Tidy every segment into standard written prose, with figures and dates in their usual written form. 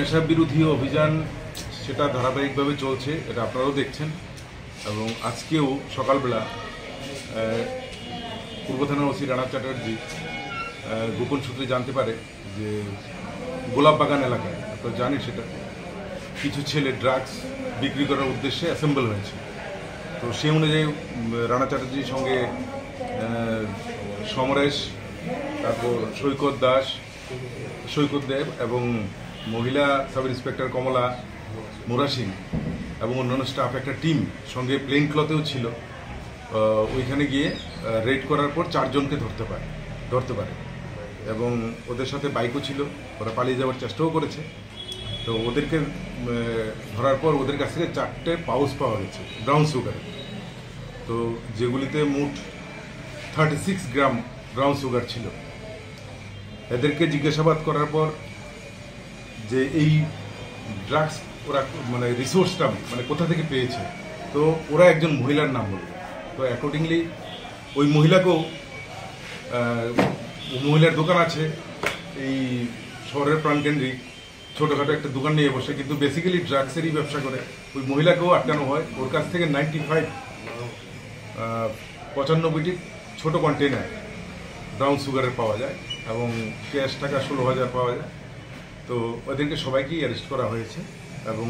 নেশা বিরোধী অভিযান সেটা ধারাবাহিকভাবে চলছে, এটা আপনারাও দেখছেন। এবং আজকেও সকালবেলা পূর্ব থানার ওসি রানা চ্যাটার্জি গোপন সূত্রে জানতে পারে যে গোলাপবাগান এলাকায়, আপনারা জানেন সেটা, কিছু ছেলে ড্রাগস বিক্রি করার উদ্দেশ্যে অ্যাসেম্বল হয়েছে। তো সেই অনুযায়ী রানা চ্যাটার্জির সঙ্গে সমরেশ, তারপর সৈকত দেব এবং মহিলা সাব ইন্সপেক্টর কমলা মোরাসিং এবং অন্যান্য স্টাফ একটা টিম সঙ্গে প্লেন ক্লথেও ছিল। ওইখানে গিয়ে রেড করার পর 4 জনকে ধরতে পারে এবং ওদের সাথে বাইকও ছিল। ওরা পালিয়ে যাওয়ার চেষ্টাও করেছে। তো ওদেরকে ধরার পর ওদের কাছ থেকে 4টে পাউচ পাওয়া গেছে ব্রাউন সুগার, তো যেগুলিতে মোট 36 গ্রাম ব্রাউন সুগার ছিল। এদেরকে জিজ্ঞাসাবাদ করার পর যে এই ড্রাগস ওরা মানে রিসোর্সটা মানে কোথা থেকে পেয়েছে, তো ওরা একজন মহিলার নাম বলল। তো অ্যাকর্ডিংলি ওই মহিলাকেও, মহিলার দোকান আছে এই শহরের প্রাণকেন্দ্রিক, ছোটোখাটো একটা দোকান নিয়ে বসে, কিন্তু বেসিক্যালি ড্রাগসেরই ব্যবসা করে। ওই মহিলাকেও আটকানো হয়। ওর কাছ থেকে 95টি ছোটো কন্টেনার ব্রাউন সুগারের পাওয়া যায় এবং ক্যাশ টাকা 16,000 পাওয়া যায়। তো ওদেরকে সবাইকেই অ্যারেস্ট করা হয়েছে এবং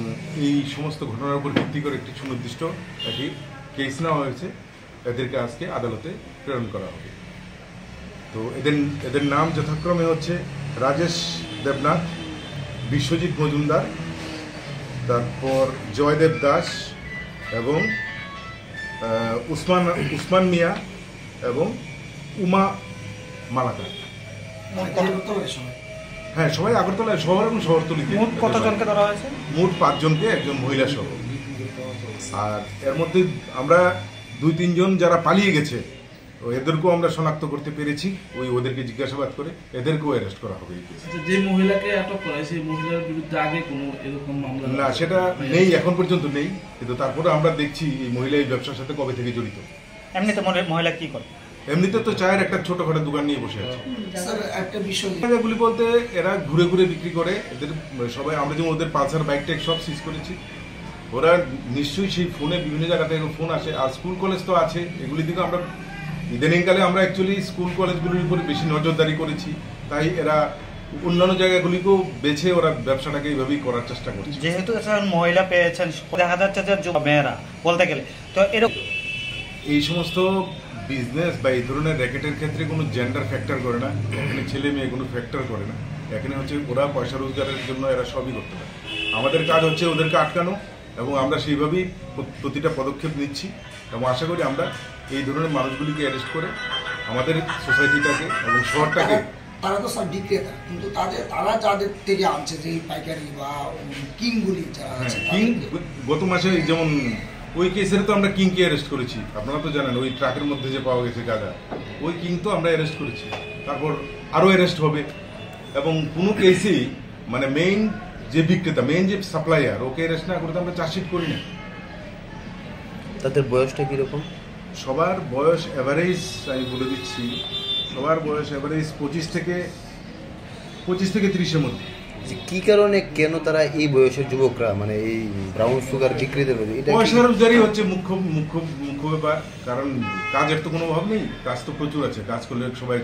এই সমস্ত ঘটনার উপর ভিত্তি করে একটি সুনির্দিষ্ট একটি কেস নেওয়া হয়েছে। এদেরকে আজকে আদালতে প্রেরণ করা হবে। তো এদের নাম যথাক্রমে হচ্ছে রাজেশ দেবনাথ, বিশ্বজিৎ মজুমদার, তারপর জয়দেব দাস এবং উসমান মিয়া এবং উমা মালাকার। হ্যাঁ, সবাই আগরতলা শহর এবং শহরতলিতে। মোট কতজনকে ধরা হয়েছে? মোট 5 জনকে, একজন মহিলা সহ। আর এর মধ্যে আমরা 2-3 জন যারা পালিয়ে গেছে এদেরকেও আমরা শনাক্ত করতে পেরেছি। ওদেরকে জিজ্ঞাসাবাদ করে এদেরকেও অ্যারেস্ট করা হবে। যে মহিলাকে আটক করা সেই মহিলার বিরুদ্ধে আগে কোনো এরকম মামলা না, সেটা নেই, এখন পর্যন্ত নেই। কিন্তু তারপরে আমরা দেখছি এই মহিলা এই ব্যবসার সাথে কবে থেকে জড়িত। এমনিতে মহিলা কি করে? এমনিতে তো চায়ের একটা ছোটখাটো দোকান নিয়ে বসে আছে। একটা বিষয় এগুলি বলতে এরা ঘুরে ঘুরে বিক্রি করে। এদের সবাই, আমরা যেমন ওদের পালসার বাইক টাইক সব সিজ করেছি। ওরা নিশ্চয়ই সেই ফোনে বিভিন্ন জায়গা থেকে ফোন আসে। আর স্কুল কলেজ তো আছে, এগুলি থেকে আমরা ইদানিংকালে আমরা অ্যাকচুয়ালি স্কুল কলেজগুলির উপরে বেশি নজরদারি করেছি। তাই এরা অন্যান্য জায়গাগুলিকেও বেছে ওরা ব্যবসাটাকে এইভাবেই করার চেষ্টা করছে। যেহেতু মহিলা পেয়েছেন, দেখা যাচ্ছে যে মেয়েরা বলতে গেলে তো এরকম এই সমস্ত বিজনেস বা এই ধরনের র্যাকেটের ক্ষেত্রে কোনো জেন্ডার ফ্যাক্টর করে না। এখানে ছেলে মেয়ে কোনো ফ্যাক্টর করে না। এখানে হচ্ছে ওরা পয়সা রোজগারের জন্য এরা সবই করতে পারে। আমাদের কাজ হচ্ছে ওদেরকে আটকানো এবং আমরা সেইভাবেই প্রতিটা পদক্ষেপ নিচ্ছি এবং আশা করি আমরা এই ধরনের মানুষগুলিকে অ্যারেস্ট করে আমাদের সোসাইটিটাকে এবং শহরটাকে। তারা তো সব বিক্রেতা, কিন্তু তারা যাদের থেকে আনছে যে পাইকারি বা কিংগুলি যারা আছে, কিং গত মাসে যেমন ওই কেসের তো আমরা কিংকে অ্যারেস্ট করেছি। আপনারা তো জানেন ওই ট্রাকের মধ্যে যে পাওয়া গেছে গাঁজা, ওই কিং তো আমরা অ্যারেস্ট করেছি। তারপর আরও অ্যারেস্ট হবে এবং কোনো কেসেই মানে মেইন যে বিক্রেতা, মেইন যে সাপ্লায়ার, ওকে অ্যারেস্ট না করে তো আমরা চার্জশিট করি না। তাদের বয়সটা কীরকম? সবার বয়স অ্যাভারেজ আমি বলে দিচ্ছি, সবার বয়স অ্যাভারেজ 25 থেকে 30-এর মধ্যে। কি কারণে, কেন তারা এই বয়সের যুবকরা মানে এই ব্রাউন সুগার বিক্রিতে পারে? পয়সা রোজগারই হচ্ছে মুখ্য ব্যাপার। কারণ কাজের তো কোনো অভাব নেই, কাজ তো প্রচুর আছে। কাজ করলে সবাই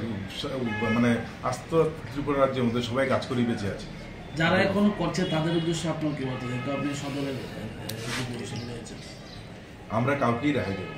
মানে আস্ত ত্রিপুরা রাজ্যের মধ্যে সবাই কাজ করেই বেঁচে আছে। যারা এখন করছে তাদের উদ্দেশ্যে আপনার কি বলতে চান? আপনি সদরের আমরা কাউকেই রেহাই দেব।